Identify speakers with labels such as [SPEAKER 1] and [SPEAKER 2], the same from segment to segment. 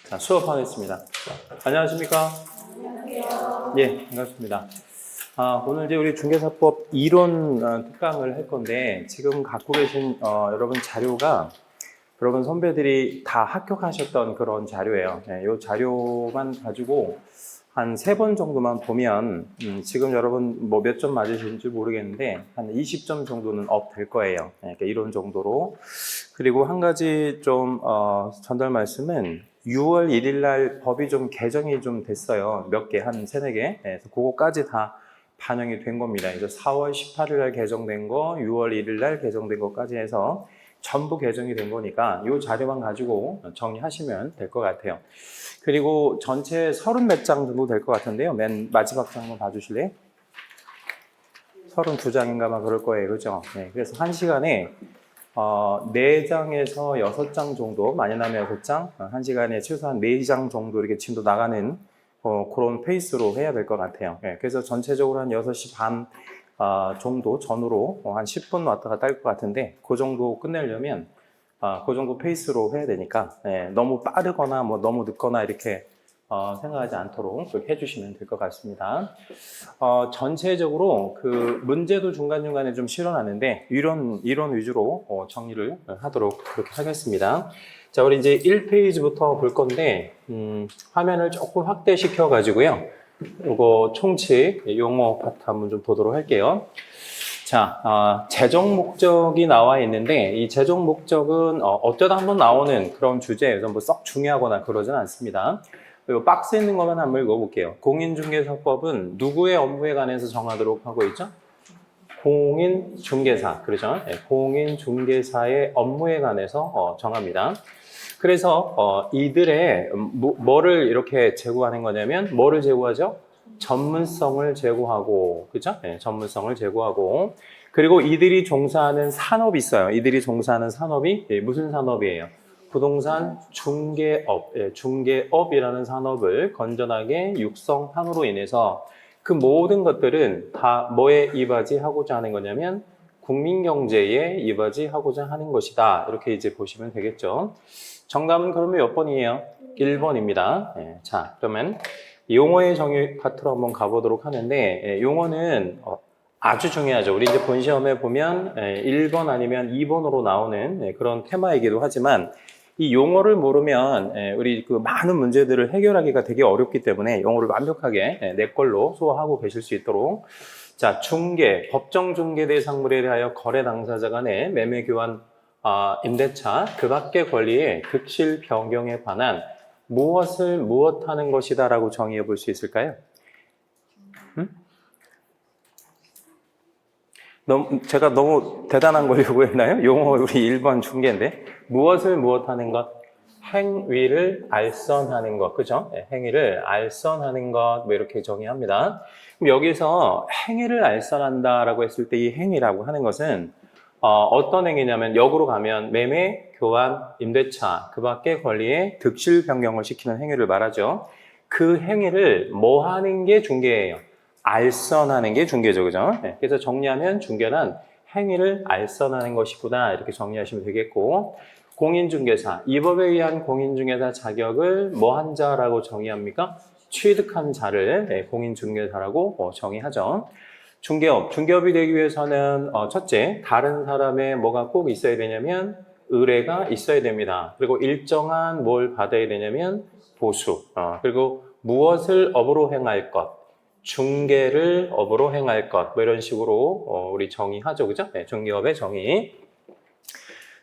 [SPEAKER 1] 자, 수업하겠습니다. 안녕하십니까?
[SPEAKER 2] 안녕하세요.
[SPEAKER 1] 예, 반갑습니다. 오늘 이제 우리 중개사법 이론 특강을 할 건데, 지금 갖고 계신 여러분 자료가 여러분 선배들이 다 합격하셨던 그런 자료예요. 이 자료만 가지고 한 3번 정도만 보면 지금 여러분 뭐 몇 점 맞으실지 모르겠는데 한 20점 정도는 업 될 거예요. 그러니까 이런 정도로. 그리고 한 가지 좀 전달 말씀은 6월 1일 날 법이 좀 개정이 좀 됐어요. 몇 개, 한 3, 4개. 그래서 그거까지 다 반영이 된 겁니다. 이제 4월 18일 날 개정된 거, 6월 1일 날 개정된 것까지 해서 전부 개정이 된 거니까 이 자료만 가지고 정리하시면 될 것 같아요. 그리고 전체 30몇 장 정도 될 것 같은데요. 맨 마지막 장 한번 봐주실래요? 32장인가 막 그럴 거예요. 그죠? 네, 그래서 1시간에 4장에서 6장 정도, 많이 나면 6장, 1시간에 최소한 4장 정도 이렇게 진도 나가는 그런 페이스로 해야 될 것 같아요. 네, 그래서 전체적으로 한 6시 반 정도 전후로 한 10분 왔다 갔다 할 것 같은데 그 정도 끝내려면 그 정도 페이스로 해야 되니까 너무 빠르거나 뭐 너무 늦거나 이렇게 생각하지 않도록 그렇게 해주시면 될 것 같습니다. 전체적으로 그 문제도 중간중간에 좀 실어놨는데 이론 위주로 정리를 하도록 그렇게 하겠습니다. 자, 우리 이제 1페이지부터 볼 건데 화면을 조금 확대시켜 가지고요. 이거 총칙 용어 파트 한번 좀 보도록 할게요. 자, 재정 목적이 나와 있는데 이 재정 목적은 어쩌다 한번 나오는 그런 주제에서 뭐 썩 중요하거나 그러진 않습니다. 그리고 박스에 있는 것만 한번 읽어볼게요. 공인중개사법은 누구의 업무에 관해서 정하도록 하고 있죠? 공인중개사, 그렇죠? 네, 공인중개사의 업무에 관해서 정합니다. 그래서 이들의 뭐를 이렇게 제고하는 거냐면 뭐를 제고하죠? 전문성을 제고하고, 그죠? 네, 전문성을 제고하고, 그리고 이들이 종사하는 산업이 있어요. 이들이 종사하는 산업이 무슨 산업이에요? 부동산 중개업, 중개업이라는 산업을 건전하게 육성함으로 인해서 그 모든 것들은 다 뭐에 이바지하고자 하는 거냐면 국민경제에 이바지하고자 하는 것이다. 이렇게 이제 보시면 되겠죠. 정답은 그러면 몇 번이에요? 1번입니다. 자, 그러면 용어의 정의 파트로 한번 가보도록 하는데 용어는 아주 중요하죠. 우리 이제 본 시험에 보면 1번 아니면 2번으로 나오는 그런 테마이기도 하지만 이 용어를 모르면 우리 그 많은 문제들을 해결하기가 되게 어렵기 때문에 용어를 완벽하게 내 걸로 소화하고 계실 수 있도록 자, 중개, 법정 중개 대상물에 대하여 거래 당사자 간의 매매 교환 임대차, 그 밖의 권리의 득실 변경에 관한 무엇을 무엇하는 것이다 라고 정의해 볼 수 있을까요? 제가 너무 대단한 걸 요구했나요? 용어 우리 1번 중개인데 무엇을 무엇하는 것? 행위를 알선하는 것, 그죠? 행위를 알선하는 것, 뭐 이렇게 정의합니다. 그럼 여기서 행위를 알선한다라고 했을 때 이 행위라고 하는 것은 어떤 행위냐면 역으로 가면 매매, 교환, 임대차, 그 밖의 권리의 득실 변경을 시키는 행위를 말하죠. 그 행위를 뭐 하는 게 중개예요? 알선하는 게 중개죠, 그죠? 그래서 정리하면 중개는 행위를 알선하는 것이구나 이렇게 정리하시면 되겠고 공인중개사, 이 법에 의한 공인중개사 자격을 뭐 한 자라고 정의합니까? 취득한 자를 공인중개사라고 정의하죠. 중개업, 중개업이 되기 위해서는 첫째, 다른 사람의 뭐가 꼭 있어야 되냐면 의뢰가 있어야 됩니다. 그리고 일정한 뭘 받아야 되냐면 보수, 그리고 무엇을 업으로 행할 것, 중개를 업으로 행할 것, 뭐 이런 식으로 우리 정의하죠, 그죠? 네, 중개업의 정의.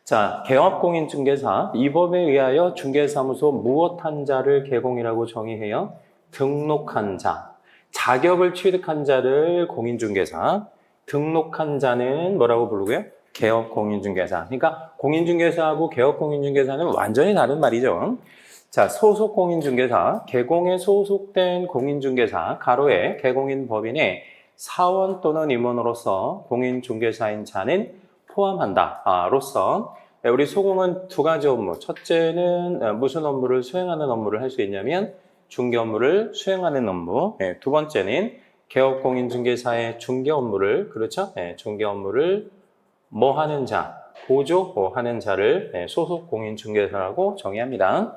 [SPEAKER 1] 자, 개업공인중개사, 이 법에 의하여 중개사무소 무엇한 자를 개공이라고 정의해요? 등록한 자. 자격을 취득한 자를 공인중개사, 등록한 자는 뭐라고 부르고요? 개업공인중개사. 그러니까 공인중개사하고 개업공인중개사는 완전히 다른 말이죠. 자, 소속공인중개사, 개공에 소속된 공인중개사, 가로에 개공인 법인의 사원 또는 임원으로서 공인중개사인 자는 포함한다. 로서 우리 소공은 두 가지 업무. 첫째는 무슨 업무를 수행하는 업무를 할 수 있냐면 중개 업무를 수행하는 업무. 두 번째는 개업공인중개사의 중개 업무를, 그렇죠? 중개 업무를 뭐 하는 자? 보조하는 자를 소속 공인중개사라고 정의합니다.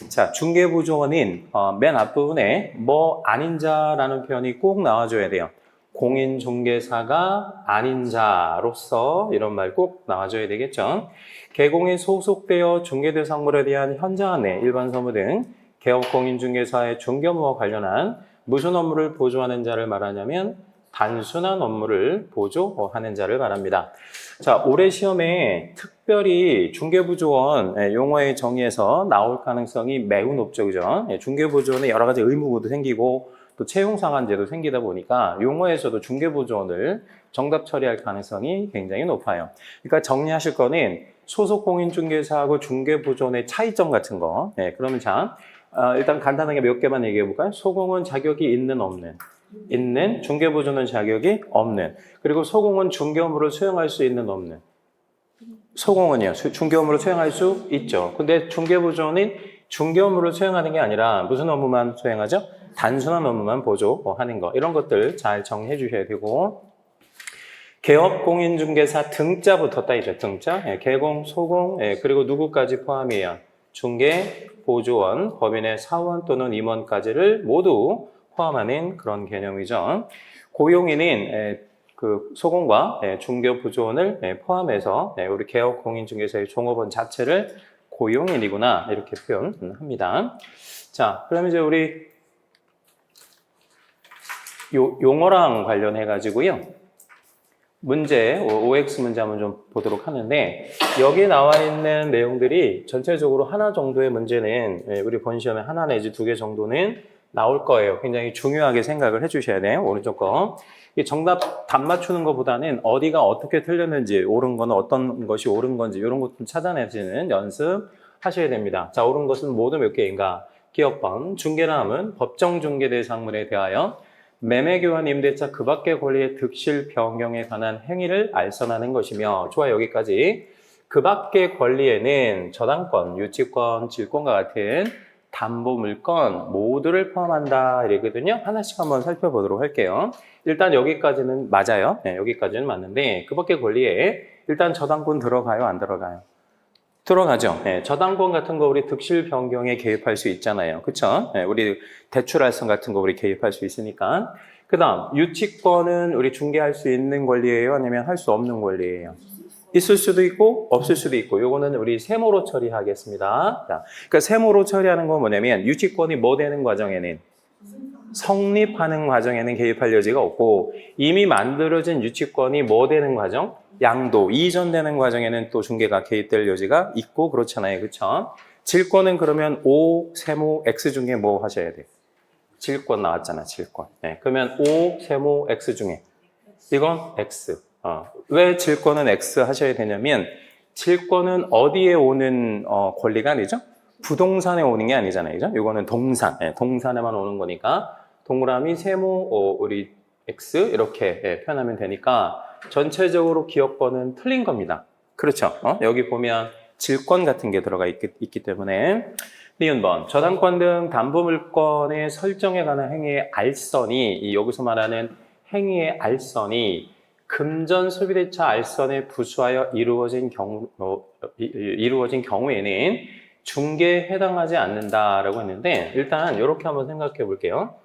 [SPEAKER 1] 자, 중개보조원인 맨 앞부분에 뭐 아닌 자라는 표현이 꼭 나와줘야 돼요. 공인중개사가 아닌 자로서 이런 말 꼭 나와줘야 되겠죠. 개공에 소속되어 중개대상물에 대한 현장 안내, 일반 서무 등 개업공인중개사의 중개업무와 관련한 무슨 업무를 보조하는 자를 말하냐면 단순한 업무를 보조하는 자를 말합니다. 자, 올해 시험에 특별히 중개보조원 용어의 정의에서 나올 가능성이 매우 높죠, 그죠? 중개보조원에 여러 가지 의무구도 생기고 또 채용상한제도 생기다 보니까 용어에서도 중개보조원을 정답 처리할 가능성이 굉장히 높아요. 그러니까 정리하실 거는 소속공인중개사하고 중개보조원의 차이점 같은 거. 그러면 자, 일단 간단하게 몇 개만 얘기해 볼까요? 소공은 자격이 있는, 없는. 있는, 중개보조는 자격이 없는. 그리고 소공은 중개업무를 수행할 수 있는, 없는. 소공은요, 중개업무를 수행할 수 있죠. 근데 중개보조는 중개업무를 수행하는 게 아니라 무슨 업무만 수행하죠? 단순한 업무만 보조하는 거. 이런 것들 잘 정리해 주셔야 되고. 개업공인중개사 등자 붙었다 이죠. 등자. 개공, 소공, 그리고 누구까지 포함이에요? 중개, 보조원, 법인의 사원 또는 임원까지를 모두 포함하는 그런 개념이죠. 고용인인 그 소공과 중개 보조원을 포함해서 우리 개업공인중개사의 종업원 자체를 고용인이구나 이렇게 표현합니다. 자, 그럼 이제 우리 용어랑 관련해 가지고요. 문제, OX 문제 한번 좀 보도록 하는데 여기 나와 있는 내용들이 전체적으로 하나 정도의 문제는 우리 본 시험에 하나 내지 2개 정도는 나올 거예요. 굉장히 중요하게 생각을 해주셔야 돼요. 오른쪽 거. 정답 답 맞추는 것보다는 어디가 어떻게 틀렸는지, 옳은 거는 어떤 것이 옳은 건지 이런 것 좀 찾아내시는 연습 하셔야 됩니다. 자, 옳은 것은 모두 몇 개인가? 기억번, 중개람은 법정 중개 대상물에 대하여 매매교환 임대차 그 밖의 권리의 득실 변경에 관한 행위를 알선하는 것이며, 좋아, 여기까지. 그 밖의 권리에는 저당권, 유치권, 질권과 같은 담보물권 모두를 포함한다 이러거든요. 하나씩 한번 살펴보도록 할게요. 일단 여기까지는 맞아요. 여기까지는 맞는데 그 밖의 권리에 일단 저당권 들어가요, 안 들어가요? 들어가죠. 저당권 같은 거 우리 득실 변경에 개입할 수 있잖아요. 그쵸? 우리 대출할선 같은 거 우리 개입할 수 있으니까. 그 다음, 유치권은 우리 중개할 수 있는 권리예요? 아니면 할 수 없는 권리예요? 있을 수도 있고, 없을 수도 있고, 요거는 우리 세모로 처리하겠습니다. 자, 그러니까 세모로 처리하는 건 뭐냐면, 유치권이 뭐 되는 과정에는? 성립하는 과정에는 개입할 여지가 없고, 이미 만들어진 유치권이 뭐 되는 과정? 양도, 이전되는 과정에는 또 중개가 개입될 여지가 있고 그렇잖아요. 그쵸? 질권은 그러면 O, 세모, X 중에 뭐 하셔야 돼요? 질권 나왔잖아, 질권. 그러면 O, 세모, X 중에 이건 X. 왜 질권은 X 하셔야 되냐면 질권은 어디에 오는 권리가 아니죠? 부동산에 오는 게 아니잖아요. 그죠? 이거는 동산, 동산에만 오는 거니까 동그라미, 세모, 우리 X 이렇게 표현하면 되니까 전체적으로 기억권은 틀린 겁니다. 그렇죠? 여기 보면 질권 같은 게 들어가 있기 때문에. 니은번, 저당권 등 담보물권의 설정에 관한 행위의 알선이, 여기서 말하는 행위의 알선이 금전 소비대차 알선에 부수하여 이루어진 경우에는 중개에 해당하지 않는다라고 했는데, 일단 이렇게 한번 생각해 볼게요.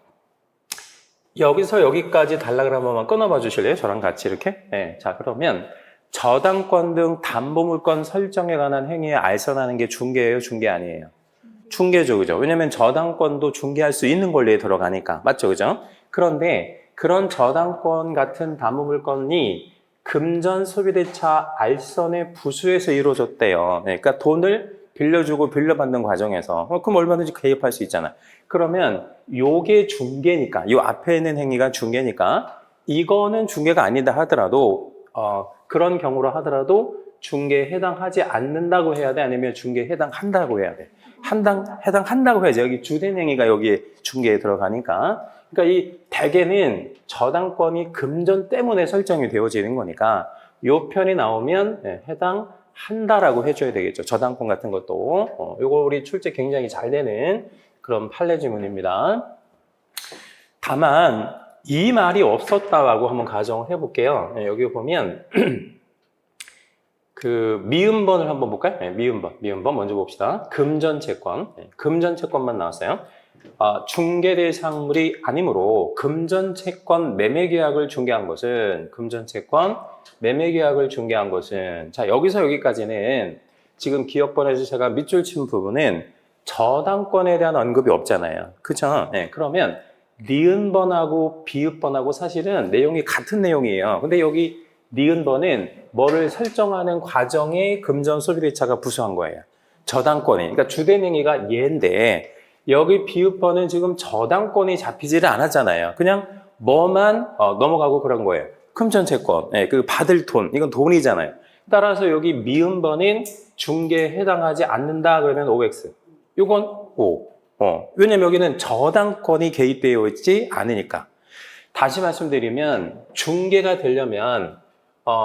[SPEAKER 1] 여기서 여기까지 단락을 한 번만 끊어봐 주실래요? 저랑 같이 이렇게. 자, 그러면 저당권 등 담보물권 설정에 관한 행위에 알선하는 게 중개예요? 중개 아니에요? 중개죠, 그죠? 왜냐면 저당권도 중개할 수 있는 권리에 들어가니까. 맞죠, 그죠? 그런데 그런 저당권 같은 담보물권이 금전 소비대차 알선의 부수에서 이루어졌대요. 그러니까 돈을 빌려주고 빌려받는 과정에서. 그럼 얼마든지 개입할 수 있잖아. 그러면 요게 중개니까, 요 앞에 있는 행위가 중개니까 이거는 중개가 아니다 하더라도 그런 경우로 하더라도 중개에 해당하지 않는다고 해야 돼? 아니면 중개에 해당한다고 해야 돼? 해당한다고 해야지. 여기 주된 행위가 여기 중개에 들어가니까. 그러니까 이 대개는 저당권이 금전 때문에 설정이 되어지는 거니까 요 편이 나오면 해당한다라고 해줘야 되겠죠. 저당권 같은 것도. 요거 우리 출제 굉장히 잘 되는 그런 판례 지문입니다. 다만 이 말이 없었다라고 한번 가정을 해볼게요. 여기 보면 그 미음번을 한번 볼까요? 네, 미음번 먼저 봅시다. 금전채권, 네, 금전채권만 나왔어요. 중개대상물이 아니므로 금전채권 매매계약을 중개한 것은 자, 여기서 여기까지는 지금 기억번에서 제가 밑줄 친 부분은 저당권에 대한 언급이 없잖아요. 그쵸? 네, 그러면 니은번하고 비읍번하고 사실은 내용이 같은 내용이에요. 근데 여기 니은번은 뭐를 설정하는 과정에 금전소비대차가 부수한 거예요. 저당권이. 그러니까 주된 행위가 얘인데 여기 비읍번은 지금 저당권이 잡히지를 않았잖아요. 그냥 뭐만 넘어가고 그런 거예요. 금전채권, 네, 그 받을 돈, 이건 돈이잖아요. 따라서 여기 미음번은 중개에 해당하지 않는다 그러면 OX. 이건 O. 왜냐면 여기는 저당권이 개입되어 있지 않으니까. 다시 말씀드리면 중개가 되려면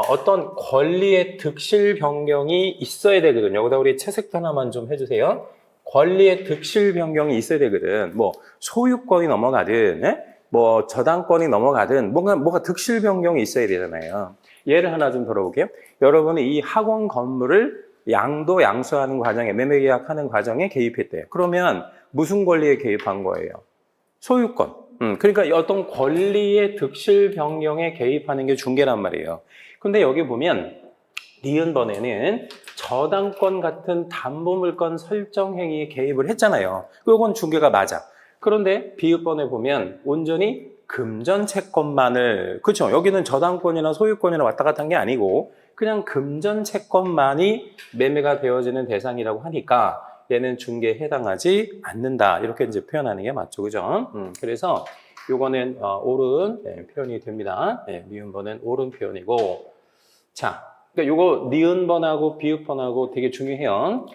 [SPEAKER 1] 어떤 권리의 득실 변경이 있어야 되거든요. 여기다 우리 채색 하나만 좀 해주세요. 권리의 득실 변경이 있어야 되거든. 뭐 소유권이 넘어가든, 뭐 저당권이 넘어가든 뭐가 득실 변경이 있어야 되잖아요. 예를 하나 좀 들어볼게요. 여러분이 이 학원 건물을 양수하는 과정에 매매계약하는 과정에 개입했대요. 그러면 무슨 권리에 개입한 거예요? 소유권. 그러니까 어떤 권리의 득실 변경에 개입하는 게 중개란 말이에요. 근데 여기 보면 니은번에는 저당권 같은 담보물권 설정 행위에 개입을 했잖아요. 그건 중개가 맞아. 그런데 비읍번에 보면 온전히 금전채권만을, 그렇죠? 여기는 저당권이나 소유권이나 왔다 갔다 한 게 아니고 그냥 금전채권만이 매매가 되어지는 대상이라고 하니까 얘는 중개에 해당하지 않는다. 이렇게 이제 표현하는 게 맞죠. 그죠? 그래서 요거는 옳은 표현이 됩니다. 미음번은 옳은 표현이고. 자, 그러니까 요거 니은번하고 비읍번하고 되게 중요해요.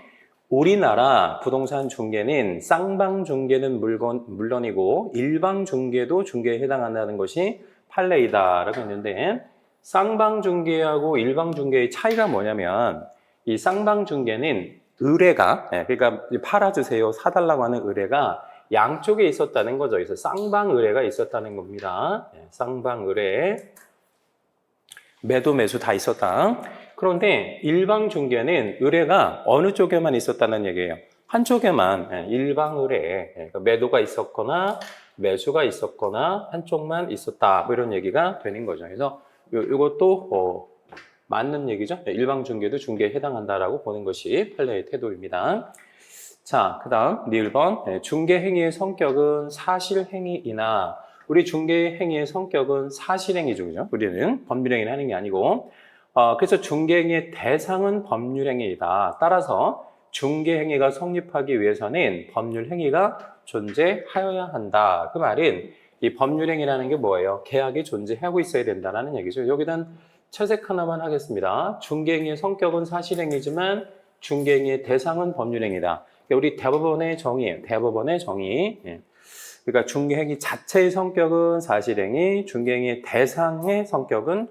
[SPEAKER 1] 우리나라 부동산 중개는 쌍방 중개는 물론이고 일방 중개도 중개에 해당한다는 것이 판례이다라고 했는데 쌍방 중개하고 일방 중개의 차이가 뭐냐면 이 쌍방 중개는 의뢰가 그러니까 팔아주세요 사달라고 하는 의뢰가 양쪽에 있었다는 거죠. 그래서 쌍방 의뢰가 있었다는 겁니다. 쌍방 의뢰 매도 매수 다 있었다. 그런데 일방 중개는 의뢰가 어느 쪽에만 있었다는 얘기예요. 한쪽에만 일방 의뢰 그러니까 매도가 있었거나 매수가 있었거나 한쪽만 있었다 뭐 이런 얘기가 되는 거죠. 그래서 이것도 맞는 얘기죠. 일방 중개도 중개에 해당한다라고 보는 것이 판례의 태도입니다. 자, 그 다음 니을번 중개 행위의 성격은 사실행위이나 우리 중개 행위의 성격은 사실행위죠. 그죠? 우리는 법률행위를 하는 게 아니고 그래서 중개행위의 대상은 법률행위이다. 따라서 중개행위가 성립하기 위해서는 법률행위가 존재하여야 한다. 그 말은 이 법률행위라는 게 뭐예요? 계약이 존재하고 있어야 된다는 얘기죠. 여기는 채색 하나만 하겠습니다. 중개행위의 성격은 사실행위지만 중개행위의 대상은 법률행위다. 우리 대법원의 정의예요. 대법원의 정의. 그러니까 중개행위 자체의 성격은 사실행위, 중개행위의 대상의 성격은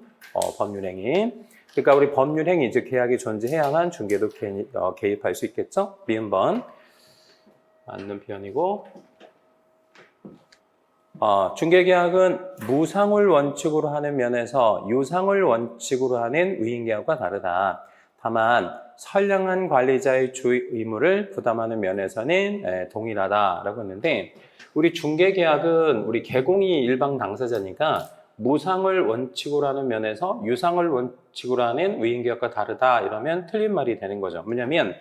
[SPEAKER 1] 법률행위. 그러니까 우리 법률행위, 즉 계약이 존재해야만 중개도 개입할 수 있겠죠? 미음번 맞는 표현이고 중개계약은 무상을 원칙으로 하는 면에서 유상을 원칙으로 하는 위임계약과 다르다. 다만 선량한 관리자의 주의 의무를 부담하는 면에서는 동일하다라고 했는데 우리 중개계약은 우리 개공이 일방 당사자니까 무상을 원칙으로 하는 면에서 유상을 원칙으로 하는 위임계약과 다르다 이러면 틀린 말이 되는 거죠. 왜냐하면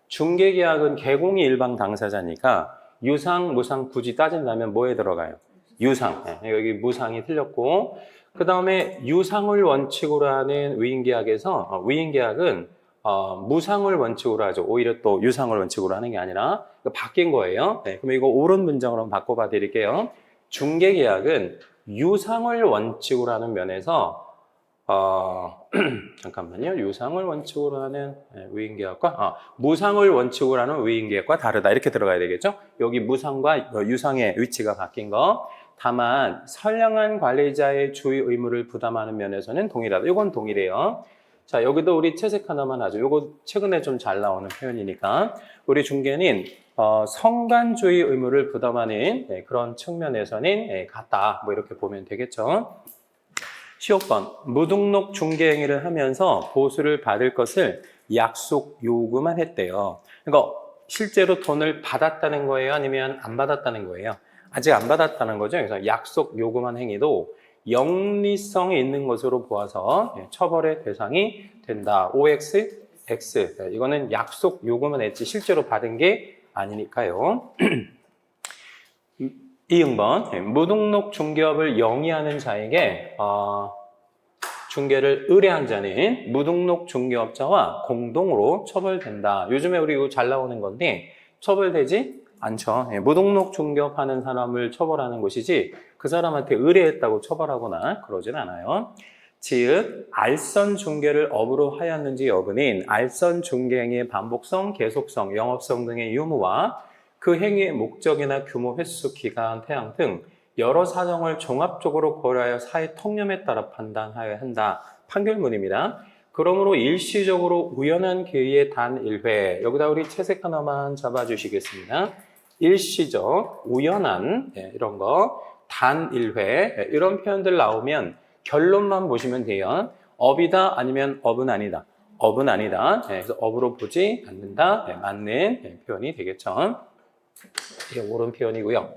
[SPEAKER 1] 중개계약은 개공이 일방 당사자니까 유상, 무상 굳이 따진다면 뭐에 들어가요? 유상. 여기 무상이 틀렸고 그 다음에 유상을 원칙으로 하는 위임계약에서 위임계약은 무상을 원칙으로 하죠. 오히려 또 유상을 원칙으로 하는 게 아니라 바뀐 거예요. 그럼 이거 옳은 문장으로 한번 바꿔봐 드릴게요. 중개계약은 유상을 원칙으로 하는 면에서 잠깐만요. 유상을 원칙으로 하는 위임계약과 무상을 원칙으로 하는 위임계약과 다르다. 이렇게 들어가야 되겠죠? 여기 무상과 유상의 위치가 바뀐 거. 다만 선량한 관리자의 주의 의무를 부담하는 면에서는 동일하다. 이건 동일해요. 자, 여기도 우리 채색 하나만 하죠. 이거 최근에 좀 잘 나오는 표현이니까 우리 중개는 성간주의 의무를 부담하는 그런 측면에서는 같다. 뭐 이렇게 보면 되겠죠. 15번 무등록 중개행위를 하면서 보수를 받을 것을 약속 요구만 했대요. 그러니까 실제로 돈을 받았다는 거예요? 아니면 안 받았다는 거예요? 아직 안 받았다는 거죠. 그래서 약속 요구만 행위도 영리성이 있는 것으로 보아서 처벌의 대상이 된다. OX, X. 이거는 약속 요구만 했지 실제로 받은 게 아니니까요. 이응번 무등록 중개업을 영위하는 자에게 중개를 의뢰한 자는 무등록 중개업자와 공동으로 처벌된다. 요즘에 우리 이거 잘 나오는 건데 처벌되지 않죠. 무등록 중개업하는 사람을 처벌하는 것이지 그 사람한테 의뢰했다고 처벌하거나 그러진 않아요. 즉 알선 중개를 업으로 하였는지 여부는 알선 중개 행위의 반복성, 계속성, 영업성 등의 유무와 그 행위의 목적이나 규모, 횟수, 기간, 태양 등 여러 사정을 종합적으로 고려하여 사회 통념에 따라 판단하여야 한다. 판결문입니다. 그러므로 일시적으로 우연한 기회에 단 1회, 여기다 우리 채색 하나만 잡아주시겠습니다. 일시적, 우연한 이런 거, 단 1회 이런 표현들 나오면 결론만 보시면 돼요. 업이다 아니면 업은 아니다. 업은 아니다. 그래서 업으로 보지 않는다. 맞는 표현이 되겠죠. 이게 옳은 표현이고요.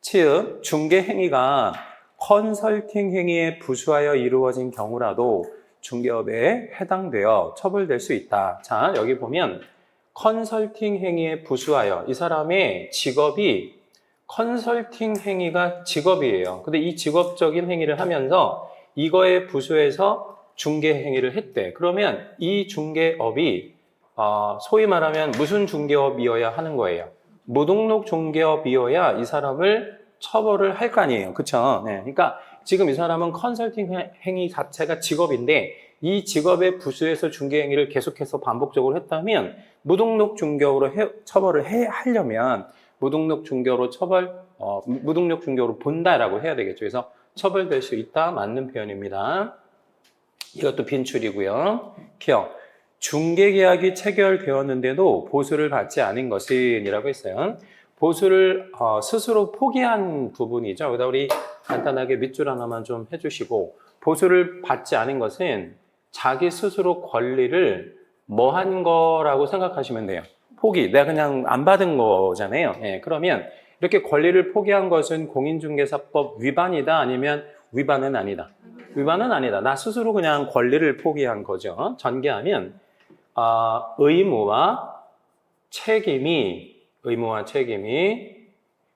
[SPEAKER 1] 즉 중개 행위가 컨설팅 행위에 부수하여 이루어진 경우라도 중개업에 해당되어 처벌될 수 있다. 자, 여기 보면 컨설팅 행위에 부수하여 이 사람의 직업이 컨설팅 행위가 직업이에요. 근데 이 직업적인 행위를 하면서 이거에 부수해서 중개 행위를 했대. 그러면 이 중개업이 소위 말하면 무슨 중개업이어야 하는 거예요? 무등록 중개업이어야 이 사람을 처벌을 할 거 아니에요. 그쵸? 네. 그러니까 지금 이 사람은 컨설팅 행위 자체가 직업인데 이 직업에 부수해서 중개 행위를 계속해서 반복적으로 했다면 무등록 중개업으로 처벌을 하려면 무등록 중개업으로 무등록 중개업으로 본다라고 해야 되겠죠. 그래서 처벌될 수 있다. 맞는 표현입니다. 이것도 빈출이고요. 기억. 중개계약이 체결되었는데도 보수를 받지 않은 것은 이라고 했어요. 보수를 스스로 포기한 부분이죠. 그러다 우리 간단하게 밑줄 하나만 좀 해주시고 보수를 받지 않은 것은 자기 스스로 권리를 뭐 한 거라고 생각하시면 돼요. 포기. 내가 그냥 안 받은 거잖아요. 그러면 이렇게 권리를 포기한 것은 공인중개사법 위반이다 아니면 위반은 아니다. 위반은 아니다. 나 스스로 그냥 권리를 포기한 거죠. 전개하면 의무와 책임이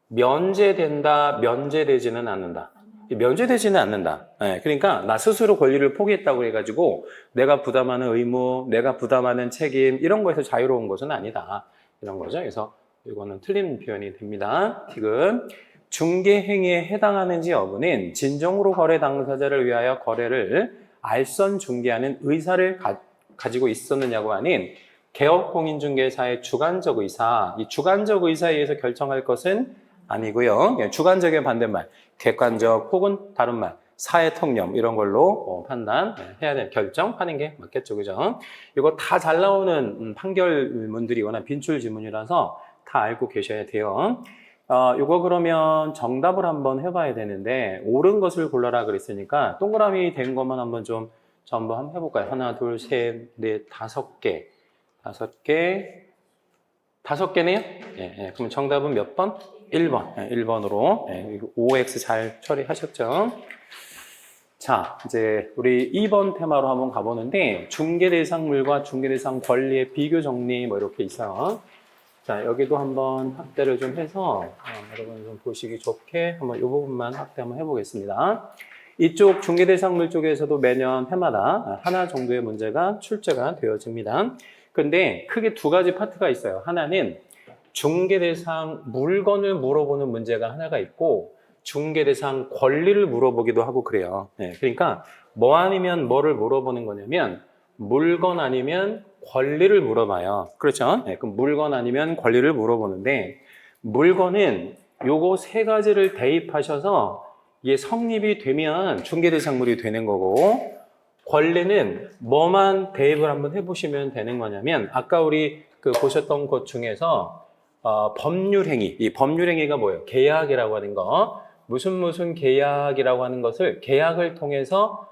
[SPEAKER 1] 면제된다, 면제되지는 않는다. 면제되지는 않는다. 그러니까 나 스스로 권리를 포기했다고 해가지고 내가 부담하는 의무, 내가 부담하는 책임 이런 거에서 자유로운 것은 아니다. 이런 거죠. 그래서 이거는 틀린 표현이 됩니다. 지금 중개 행위에 해당하는지 여부는 진정으로 거래 당사자를 위하여 거래를 알선 중개하는 의사를 가지고 있었느냐고 하는 개업공인중개사의 주관적 의사, 이 주관적 의사에 의해서 결정할 것은 아니고요. 주관적의 반대말, 객관적 혹은 다른 말, 사회 통념 이런 걸로 판단해야 될 결정하는 게 맞겠죠, 그죠? 이거 다 잘 나오는 판결문들이거나 빈출 지문이라서 다 알고 계셔야 돼요. 이거 그러면 정답을 한번 해봐야 되는데 옳은 것을 골라라 그랬으니까 동그라미 된 것만 한번 좀 전부 한번 해볼까요? 하나, 둘, 셋, 넷, 5개. 5개네요? 그럼 정답은 몇 번? 1번. 1번으로. OX 잘 처리하셨죠? 자, 이제 우리 2번 테마로 한번 가보는데 중개대상물과 중개대상 권리의 비교 정리 뭐 이렇게 있어요. 자, 여기도 한번 확대를 좀 해서 여러분 좀 보시기 좋게 한번 이 부분만 확대 한번 해보겠습니다. 이쪽 중개대상물 쪽에서도 매년 해마다 하나 정도의 문제가 출제가 되어집니다. 근데 크게 두 가지 파트가 있어요. 하나는 중개대상 물건을 물어보는 문제가 하나가 있고 중개대상 권리를 물어보기도 하고 그래요. 그러니까 뭐 아니면 뭐를 물어보는 거냐면 물건 아니면 권리를 물어봐요. 그렇죠? 그럼 물건 아니면 권리를 물어보는데 물건은 요거 세 가지를 대입하셔서 이게 성립이 되면 중개대상물이 되는 거고 권리는 뭐만 대입을 한번 해보시면 되는 거냐면 아까 우리 보셨던 것 중에서 법률행위, 이 법률행위가 뭐예요? 계약이라고 하는 거 무슨 계약이라고 하는 것을 계약을 통해서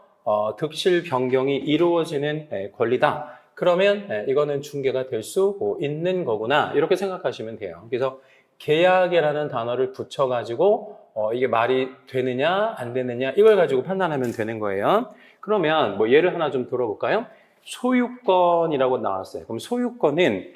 [SPEAKER 1] 득실 변경이 이루어지는 권리다. 그러면 이거는 중개가 될 수 있는 거구나. 이렇게 생각하시면 돼요. 그래서 계약이라는 단어를 붙여가지고 이게 말이 되느냐 안 되느냐 이걸 가지고 판단하면 되는 거예요. 그러면 뭐 예를 하나 좀 들어볼까요? 소유권이라고 나왔어요. 그럼 소유권은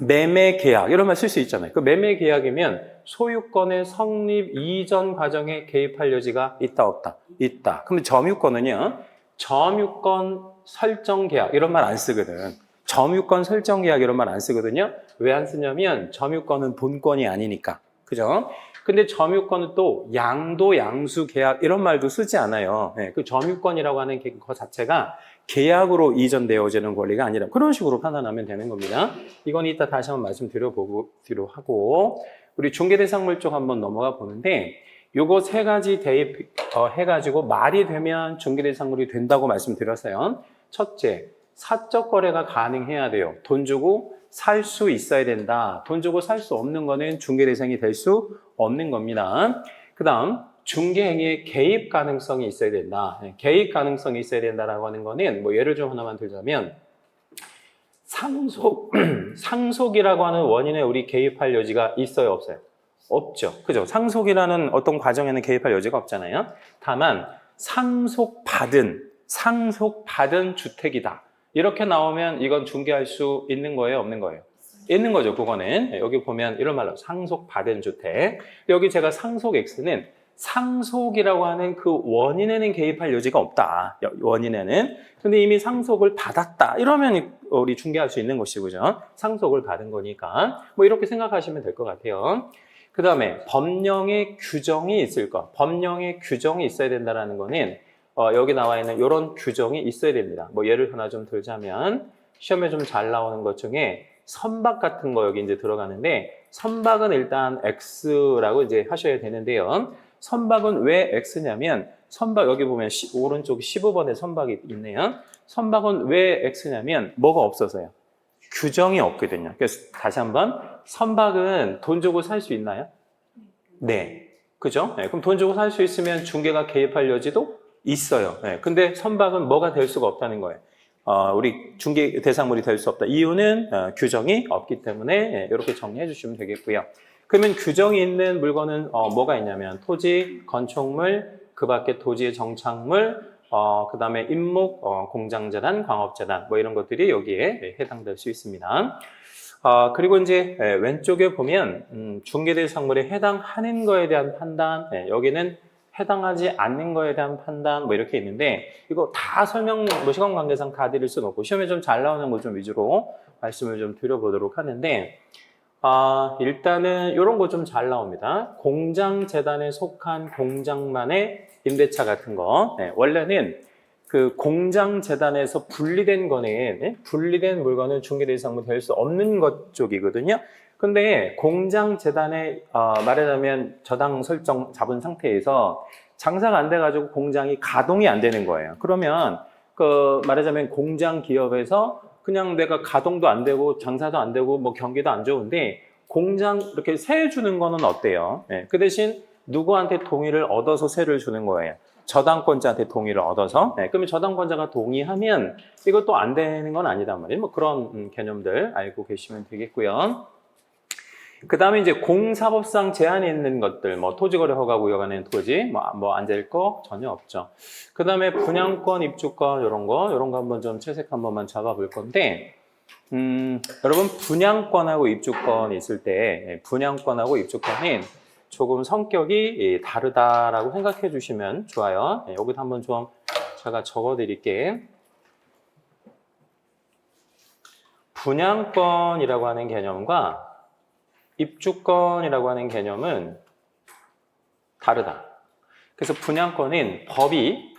[SPEAKER 1] 매매 계약 이런 말 쓸 수 있잖아요. 그 매매 계약이면 소유권의 성립 이전 과정에 개입할 여지가 있다 없다? 있다. 근데 점유권은요. 점유권 설정 계약 이런 말 안 쓰거든. 점유권 설정 계약 이런 말 안 쓰거든요. 왜 안 쓰냐면 점유권은 본권이 아니니까. 그죠? 근데 점유권은 또 양도 양수 계약 이런 말도 쓰지 않아요. 네, 그 점유권이라고 하는 것 자체가 계약으로 이전되어지는 권리가 아니라 그런 식으로 판단하면 되는 겁니다. 이건 이따 다시 한번 말씀드리도록 하고 우리 중개대상물 쪽 한번 넘어가 보는데 요거 세 가지 대입해가지고 말이 되면 중개대상물이 된다고 말씀드렸어요. 첫째, 사적 거래가 가능해야 돼요. 돈 주고 살 수 있어야 된다. 돈 주고 살 수 없는 거는 중개대상이 될 수 없는 겁니다. 그 다음 중개행위에 개입 가능성이 있어야 된다. 개입 가능성이 있어야 된다라고 하는 거는 뭐 예를 좀 하나만 들자면 상속이라고 하는 원인에 우리 개입할 여지가 있어요, 없어요? 없죠. 그죠? 상속이라는 어떤 과정에는 개입할 여지가 없잖아요. 다만 상속받은 주택이다. 이렇게 나오면 이건 중개할 수 있는 거예요, 없는 거예요? 있는 거죠, 그거는. 여기 보면 이런 말로 상속받은 주택. 여기 제가 상속 X는 상속이라고 하는 그 원인에는 개입할 여지가 없다. 원인에는. 근데 이미 상속을 받았다. 이러면 우리 중개할 수 있는 것이고, 그죠? 상속을 받은 거니까. 뭐 이렇게 생각하시면 될 것 같아요. 그 다음에 법령의 규정이 있을 것. 법령의 규정이 있어야 된다는 거는 여기 나와 있는 이런 규정이 있어야 됩니다. 뭐 예를 하나 좀 들자면 시험에 좀 잘 나오는 것 중에 선박 같은 거 여기 이제 들어가는데 선박은 일단 X라고 이제 하셔야 되는데요. 선박은 왜 X냐면 선박 여기 보면 오른쪽 15번에 선박이 있네요. 선박은 왜 X냐면 뭐가 없어서요? 규정이 없거든요. 그래서 다시 한번 선박은 돈 주고 살 수 있나요? 네. 그죠? 네, 그럼 돈 주고 살 수 있으면 중개가 개입할 여지도 있어요. 네, 근데 선박은 뭐가 될 수가 없다는 거예요. 우리 중개 대상물이 될 수 없다. 이유는 규정이 없기 때문에 이렇게 정리해 주시면 되겠고요. 그러면 규정이 있는 물건은 뭐가 있냐면 토지, 건축물, 그 밖에 도지의 정착물, 그 다음에 임목, 공장재단, 광업재단 뭐 이런 것들이 여기에 해당될 수 있습니다. 그리고 이제 왼쪽에 보면 중개대상물에 해당하는 거에 대한 판단, 여기는 해당하지 않는 거에 대한 판단 뭐 이렇게 있는데 이거 다 설명 뭐 시간 관계상 다 드릴 수는 없고 시험에 좀 잘 나오는 거 좀 위주로 말씀을 좀 드려보도록 하는데 일단은 이런 거 좀 잘 나옵니다. 공장재단에 속한 공장만의 임대차 같은 거. 원래는 그 공장재단에서 분리된 거는 분리된 물건은 중개대상물 될 수 없는 것 쪽이거든요. 근데 공장재단에 말하자면 저당 설정 잡은 상태에서 장사가 안 돼가지고 공장이 가동이 안 되는 거예요. 그러면 그 말하자면 공장 기업에서 그냥 내가 가동도 안 되고 장사도 안 되고 뭐 경기도 안 좋은데 공장 이렇게 세 주는 거는 어때요? 그 대신 누구한테 동의를 얻어서 세를 주는 거예요. 저당권자한테 동의를 얻어서. 그러면 저당권자가 동의하면 이것도 안 되는 건 아니단 말이에요. 뭐 그런 개념들 알고 계시면 되겠고요. 그 다음에 이제 공사법상 제한이 있는 것들, 뭐 토지거래 허가 구역안에 토지, 뭐 앉아있을 거 전혀 없죠. 그 다음에 분양권, 입주권 이런 거 한번 좀 채색 한번만 잡아볼 건데, 여러분 분양권하고 입주권이 있을 때 분양권하고 입주권은 조금 성격이 다르다라고 생각해 주시면 좋아요. 여기도 한번 좀 제가 적어 드릴게요. 분양권이라고 하는 개념과 입주권이라고 하는 개념은 다르다. 그래서 분양권은 법이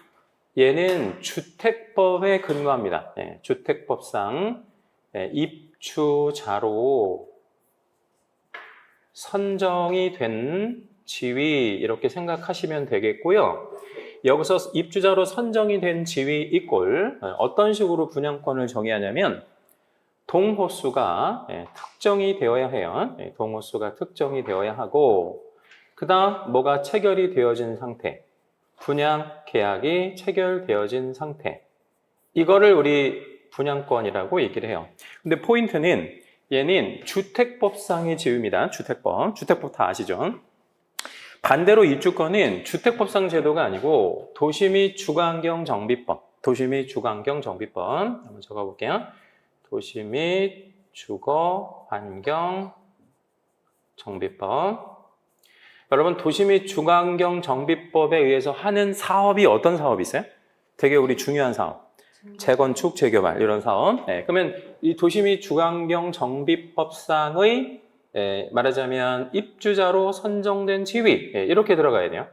[SPEAKER 1] 얘는 주택법에 근거합니다. 주택법상 입주자로 선정이 된 지위 이렇게 생각하시면 되겠고요. 여기서 입주자로 선정이 된 지위 이꼴 어떤 식으로 분양권을 정의하냐면 동호수가 특정이 되어야 해요. 동호수가 특정이 되어야 하고 그 다음 뭐가 체결이 되어진 상태 분양 계약이 체결되어진 상태. 이거를 우리 분양권이라고 얘기를 해요. 근데 포인트는 얘는 주택법상의 지위입니다. 주택법. 주택법 다 아시죠? 반대로 입주권은 주택법상 제도가 아니고 도시 및 주거환경 정비법. 도시 및 주거환경 정비법. 한번 적어볼게요. 도시 및 주거환경 정비법. 여러분, 도시 및 주거환경 정비법에 의해서 하는 사업이 어떤 사업이 있어요? 되게 우리 중요한 사업. 재건축, 재개발 이런 사업. 네, 그러면 이 도시 및 주거환경 정비법상의 말하자면 입주자로 선정된 지위 이렇게 들어가야 돼요.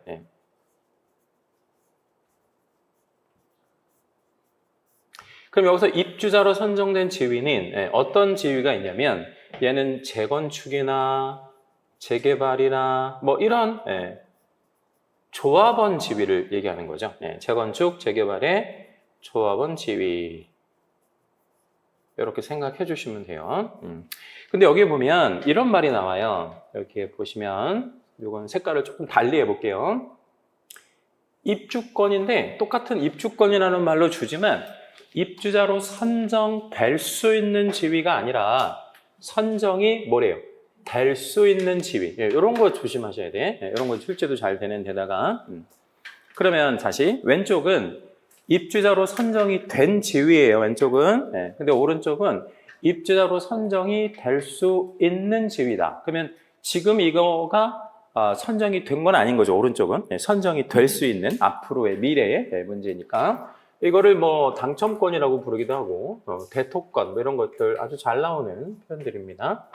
[SPEAKER 1] 그럼 여기서 입주자로 선정된 지위는 어떤 지위가 있냐면 얘는 재건축이나 재개발이나 뭐 이런 조합원 지위를 얘기하는 거죠. 재건축, 재개발의 조합원 지위. 이렇게 생각해 주시면 돼요. 근데 여기 보면 이런 말이 나와요. 이렇게 보시면 이건 색깔을 조금 달리 해볼게요. 입주권인데 똑같은 입주권이라는 말로 주지만 입주자로 선정될 수 있는 지위가 아니라 선정이 뭐래요? 될 수 있는 지위. 이런 거 조심하셔야 돼. 이런 거 실제도 잘 되는 데다가 그러면 다시 왼쪽은 입주자로 선정이 된 지위예요. 왼쪽은. 근데 오른쪽은 입주자로 선정이 될 수 있는 지위다. 그러면 지금 이거가 선정이 된 건 아닌 거죠. 오른쪽은. 선정이 될 수 있는 앞으로의 미래의 문제니까. 이거를 뭐 당첨권이라고 부르기도 하고 대토권 뭐 이런 것들 아주 잘 나오는 표현들입니다.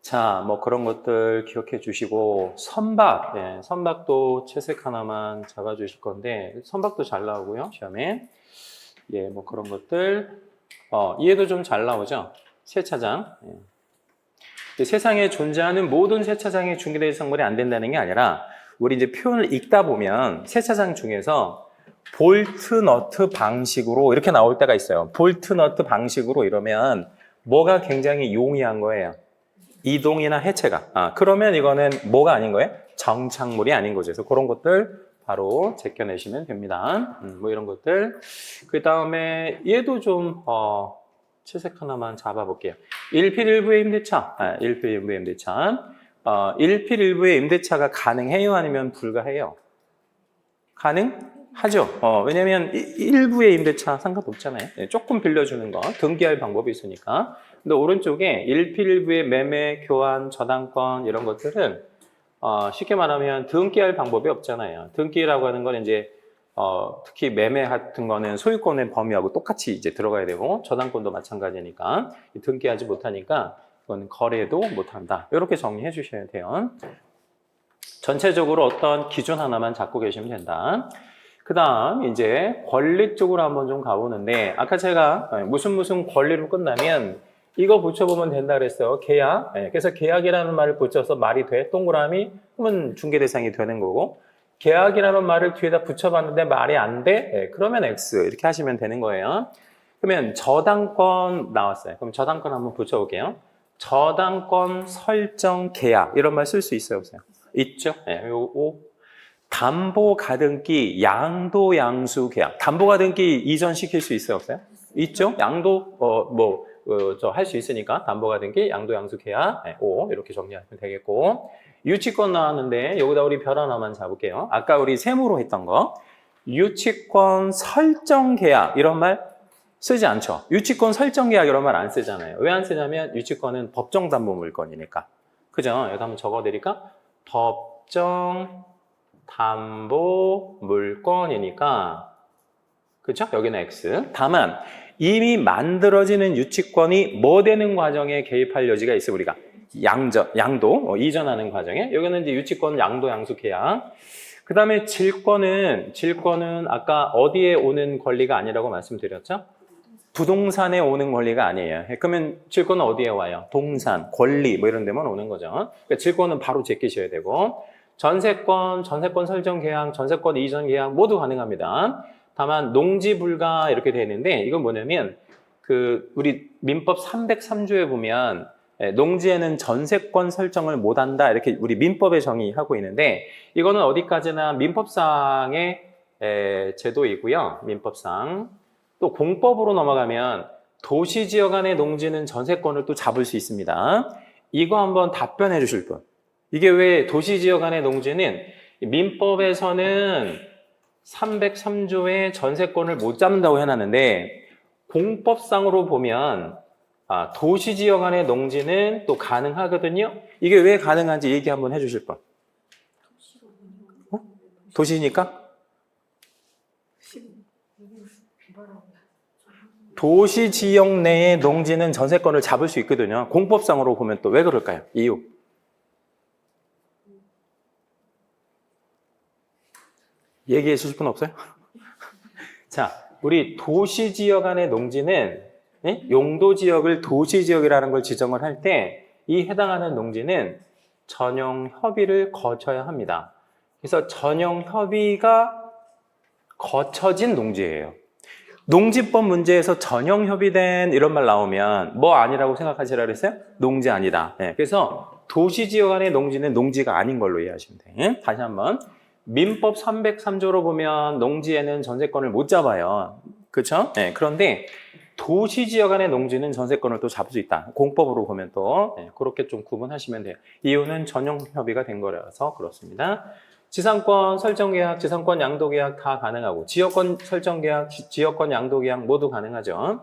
[SPEAKER 1] 자, 뭐 그런 것들 기억해 주시고 선박, 선박도 채색 하나만 잡아 주실 건데 선박도 잘 나오고요, 시험에. 뭐 그런 것들 얘도 좀 잘 나오죠. 세차장. 세상에 존재하는 모든 세차장의 중개될 성분이 안 된다는 게 아니라 우리 이제 표현을 읽다 보면 세차장 중에서 볼트 너트 방식으로 이렇게 나올 때가 있어요. 볼트 너트 방식으로 이러면 뭐가 굉장히 용이한 거예요. 이동이나 해체가. 그러면 이거는 뭐가 아닌 거예요? 정착물이 아닌 거죠. 그래서 그런 것들 바로 제껴내시면 됩니다. 뭐 이런 것들. 그 다음에 얘도 좀 채색 하나만 잡아볼게요. 1필 1부의 임대차. 1필 1부의 임대차. 1필 1부의 임대차가 가능해요? 아니면 불가해요? 가능하죠. 왜냐면 1부의 임대차 상관없잖아요. 조금 빌려주는 거. 등기할 방법이 있으니까. 근데 오른쪽에 1필 1부의 매매, 교환, 저당권 이런 것들은 쉽게 말하면 등기할 방법이 없잖아요. 등기라고 하는 건 이제 특히 매매 같은 거는 소유권의 범위하고 똑같이 이제 들어가야 되고 저당권도 마찬가지니까 등기하지 못하니까 그건 거래도 못한다. 이렇게 정리해 주셔야 돼요. 전체적으로 어떤 기준 하나만 잡고 계시면 된다. 그 다음 이제 권리 쪽으로 한번 좀 가보는데 아까 제가 무슨 권리로 끝나면 이거 붙여보면 된다 그랬어요. 계약. 그래서 계약이라는 말을 붙여서 말이 돼. 동그라미 그러면 중개 대상이 되는 거고 계약이라는 말을 뒤에다 붙여봤는데 말이 안 돼. 그러면 X 이렇게 하시면 되는 거예요. 그러면 저당권 나왔어요. 그럼 저당권 한번 붙여볼게요. 저당권 설정 계약 이런 말 쓸 수 있어요, 없어요? 있죠. 요거 담보 가등기 양도 양수 계약. 담보 가등기 이전시킬 수 있어요, 없어요? 있죠. 양도 할 수 있으니까 담보 가등기 양도 양수 계약. O 이렇게 정리하면 되겠고. 유치권 나왔는데 여기다 우리 별 하나만 잡을게요. 아까 우리 세무로 했던 거. 유치권 설정 계약 이런 말 쓰지 않죠. 유치권 설정 계약 이런 말 안 쓰잖아요. 왜 안 쓰냐면 유치권은 법정 담보 물건이니까. 그죠? 여기 한번 적어드릴까? 법정 담보 물건이니까 그렇죠? 여기는 X. 다만 이미 만들어지는 유치권이 뭐 되는 과정에 개입할 여지가 있어 우리가 양도 이전하는 과정에 여기는 이제 유치권 양도 양수 계약. 그 다음에 질권은 아까 어디에 오는 권리가 아니라고 말씀드렸죠? 부동산에 오는 권리가 아니에요. 그러면 질권은 어디에 와요? 동산, 권리 뭐 이런 데만 오는 거죠. 그러니까 질권은 바로 제끼셔야 되고 전세권 설정 계약, 전세권 이전 계약 모두 가능합니다. 다만 농지 불가 이렇게 되어 있는데 이건 뭐냐면 우리 민법 303조에 보면 농지에는 전세권 설정을 못한다. 이렇게 우리 민법에 정의하고 있는데 이거는 어디까지나 민법상의 제도이고요. 민법상. 또 공법으로 넘어가면 도시지역 안의 농지는 전세권을 또 잡을 수 있습니다. 이거 한번 답변해 주실 분. 이게 왜 도시지역 안의 농지는 민법에서는 303조의 전세권을 못 잡는다고 해놨는데 공법상으로 보면 도시지역 안의 농지는 또 가능하거든요. 이게 왜 가능한지 얘기 한번 해주실 분. 도시니까? 도시지역 내의 농지는 전세권을 잡을 수 있거든요. 공법상으로 보면 또 왜 그럴까요? 이유. 얘기해 주실 분 없어요? 자, 우리 도시지역 안의 농지는 용도지역을 도시지역이라는 걸 지정을 할 때 이 해당하는 농지는 전용협의를 거쳐야 합니다. 그래서 전용협의가 거쳐진 농지예요. 농지법 문제에서 전용협의된 이런 말 나오면 뭐 아니라고 생각하시라 그랬어요? 농지 아니다. 그래서 도시지역 안의 농지는 농지가 아닌 걸로 이해하시면 돼요. 다시 한번. 민법 303조로 보면 농지에는 전세권을 못 잡아요. 그렇죠? 그런데 도시지역 안의 농지는 전세권을 또 잡을 수 있다. 공법으로 보면 또 그렇게 좀 구분하시면 돼요. 이유는 전용협의가 된 거라서 그렇습니다. 지상권 설정계약, 지상권 양도계약 다 가능하고 지역권 설정계약, 지역권 양도계약 모두 가능하죠.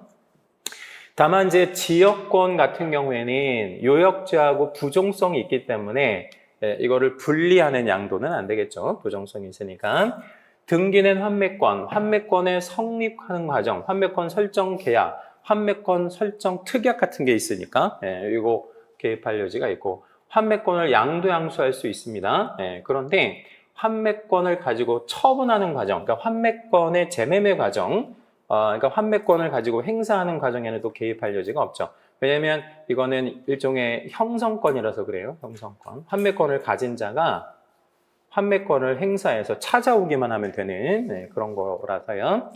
[SPEAKER 1] 다만 이제 지역권 같은 경우에는 요역제하고 부종성이 있기 때문에 이거를 분리하는 양도는 안 되겠죠. 부정성이 있으니까. 등기는 환매권, 환매권에 성립하는 과정, 환매권 설정 계약, 환매권 설정 특약 같은 게 있으니까 이거 개입할 여지가 있고 환매권을 양도양수할 수 있습니다. 그런데 환매권을 가지고 처분하는 과정, 그러니까 환매권의 재매매 과정, 그러니까 환매권을 가지고 행사하는 과정에는 또 개입할 여지가 없죠. 왜냐하면 이거는 일종의 형성권이라서 그래요. 형성권. 환매권을 가진 자가 환매권을 행사해서 찾아오기만 하면 되는 그런 거라서요.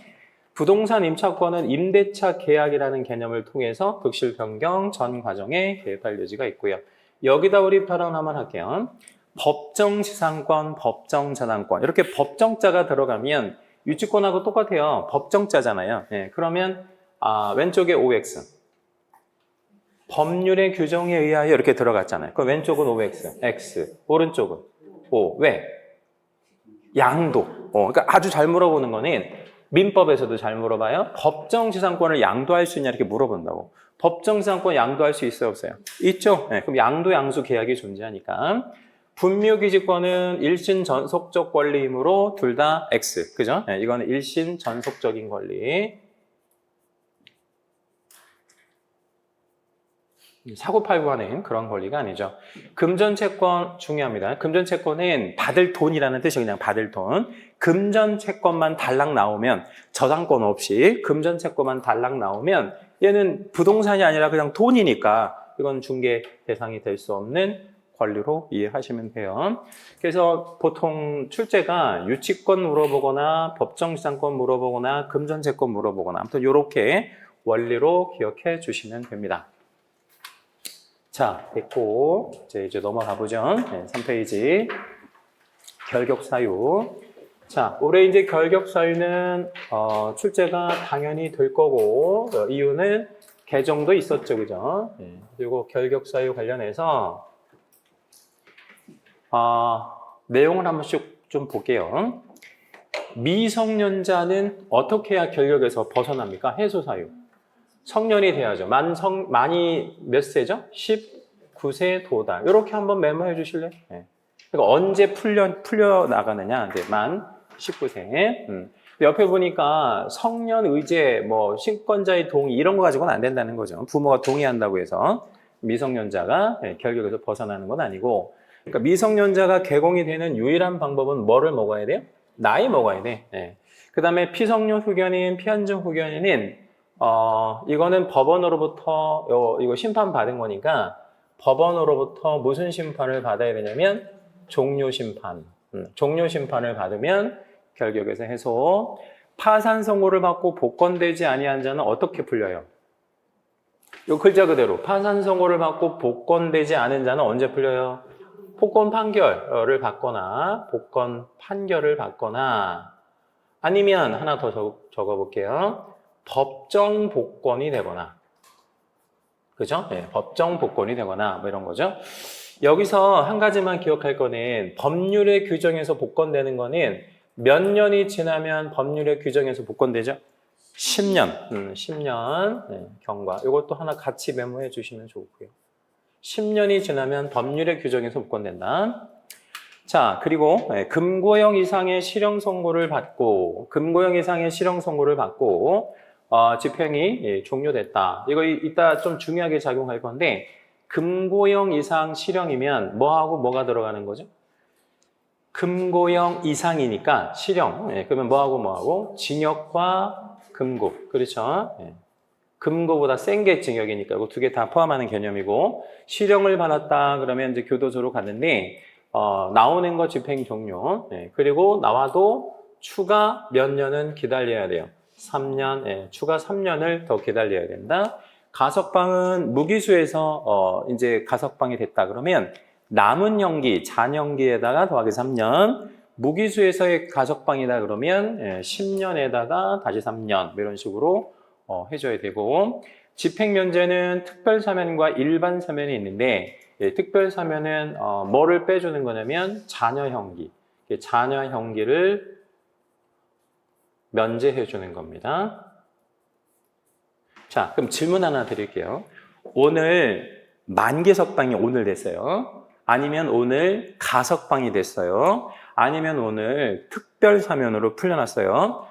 [SPEAKER 1] 부동산 임차권은 임대차 계약이라는 개념을 통해서 득실 변경 전 과정에 개입할 여지가 있고요. 여기다 우리 발언 한번 할게요. 법정 지상권, 법정 전환권 이렇게 법정자가 들어가면 유치권하고 똑같아요. 법정자잖아요. 그러면 왼쪽에 OX 법률의 규정에 의하여 이렇게 들어갔잖아요. 그럼 왼쪽은 OX, X, 오른쪽은 O. 왜? 양도. 그러니까 아주 잘 물어보는 거는 민법에서도 잘 물어봐요. 법정 지상권을 양도할 수 있냐 이렇게 물어본다고. 법정 지상권 양도할 수 있어요, 없어요? 있죠. 그럼 양도 양수 계약이 존재하니까. 분묘기지권은 일신 전속적 권리이므로 둘 다 X. 그죠? 이거는 일신 전속적인 권리. 사고팔고하는 그런 권리가 아니죠. 금전채권 중요합니다. 금전채권은 받을 돈이라는 뜻이 그냥 받을 돈. 금전채권만 달랑 나오면 저당권 없이 금전채권만 달랑 나오면 얘는 부동산이 아니라 그냥 돈이니까 이건 중개 대상이 될 수 없는 권리로 이해하시면 돼요. 그래서 보통 출제가 유치권 물어보거나 법정지상권 물어보거나 금전채권 물어보거나 아무튼 이렇게 원리로 기억해 주시면 됩니다. 자, 됐고 이제 넘어가 보죠. 3페이지 결격사유. 자, 올해 이제 결격사유는 출제가 당연히 될 거고 이유는 개정도 있었죠, 그죠? 그리고 결격사유 관련해서 내용을 한 번씩 좀 볼게요. 미성년자는 어떻게 해야 결격에서 벗어납니까? 해소사유. 성년이 돼야죠. 만이 몇 세죠? 19세 도달. 이렇게 한번 메모해 주실래요? 그러니까 언제 풀려 나가느냐? 만 19세. 옆에 보니까 성년 의제, 뭐 신권자의 동의 이런 거 가지고는 안 된다는 거죠. 부모가 동의한다고 해서 미성년자가 결격에서 벗어나는 건 아니고, 그러니까 미성년자가 개공이 되는 유일한 방법은 뭐를 먹어야 돼요? 나이 먹어야 돼. 그 다음에 피성년 후견인, 피한증 후견인은 이거는 법원으로부터 이거 심판 받은 거니까 법원으로부터 무슨 심판을 받아야 되냐면 종료 심판. 종료 심판을 받으면 결격에서 해소. 파산 선고를 받고 복권되지 아니한 자는 어떻게 풀려요? 요 글자 그대로 파산 선고를 받고 복권되지 않은 자는 언제 풀려요? 복권 판결을 받거나 복권 판결을 받거나 아니면 하나 더 적어볼게요. 법정 복권이 되거나 그죠? 네, 법정 복권이 되거나 뭐 이런 거죠. 여기서 한 가지만 기억할 거는 법률의 규정에서 복권되는 거는 몇 년이 지나면 법률의 규정에서 복권되죠? 10년, 10년 네, 경과. 이것도 하나 같이 메모해 주시면 좋고요. 10년이 지나면 법률의 규정에서 복권된다. 자, 그리고 금고형 이상의 실형 선고를 받고 금고형 이상의 실형 선고를 받고 집행이 종료됐다. 이거 이따 좀 중요하게 작용할 건데 금고형 이상 실형이면 뭐하고 뭐가 들어가는 거죠? 금고형 이상이니까 실형. 그러면 뭐하고 징역과 금고. 그렇죠? 금고보다 센 게 징역이니까 두 개 다 포함하는 개념이고 실형을 받았다 그러면 이제 교도소로 갔는데 나오는 거 집행 종료. 그리고 나와도 추가 몇 년은 기다려야 돼요. 3년. 추가 3년을 더 기다려야 된다. 가석방은 무기수에서 이제 가석방이 됐다 그러면 남은 형기, 잔형기에다가 더하기 3년, 무기수에서의 가석방이다 그러면 10년에다가 다시 3년 이런 식으로 해줘야 되고 집행면제는 특별사면과 일반사면이 있는데 특별사면은 뭐를 빼주는 거냐면 자녀형기, 자녀형기를 면제해 주는 겁니다. 자, 그럼 질문 하나 드릴게요. 오늘 만기석방이 오늘 됐어요. 아니면 오늘 가석방이 됐어요. 아니면 오늘 특별사면으로 풀려났어요.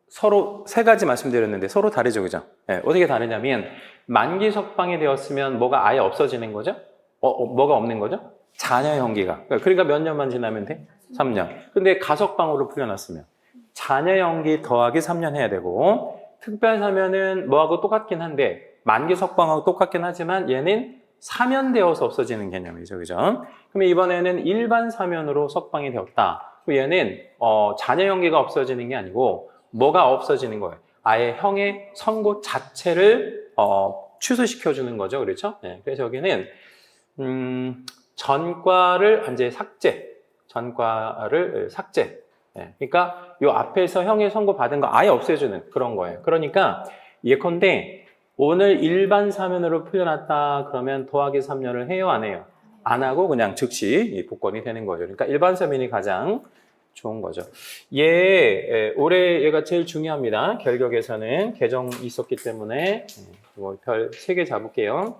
[SPEAKER 1] 서로 세 가지 말씀드렸는데 서로 다르죠, 그죠? 어떻게 다르냐면 만기석방이 되었으면 뭐가 아예 없어지는 거죠? 뭐가 없는 거죠? 자녀형기가. 그러니까 몇 년만 지나면 돼? 3년. 근데 가석방으로 풀려났으면 자녀형기 더하기 3년 해야 되고 특별사면은 뭐하고 똑같긴 한데 만기석방하고 똑같긴 하지만 얘는 사면되어서 없어지는 개념이죠, 그죠? 그러면 이번에는 일반 사면으로 석방이 되었다. 얘는 자녀형기가 없어지는 게 아니고 뭐가 없어지는 거예요? 아예 형의 선고 자체를 취소시켜주는 거죠, 그렇죠? 그래서 여기는 전과를 이제 전과를 삭제. 그러니까 이 앞에서 형의 선고 받은 거 아예 없애주는 그런 거예요. 그러니까 예컨대 오늘 일반 사면으로 풀려났다 그러면 더하기 3년을 해요, 안 해요? 안 하고 그냥 즉시 복권이 되는 거죠. 그러니까 일반 사면이 가장 좋은 거죠. 올해 얘가 제일 중요합니다. 결격에서는 개정이 있었기 때문에 별 3개 잡을게요.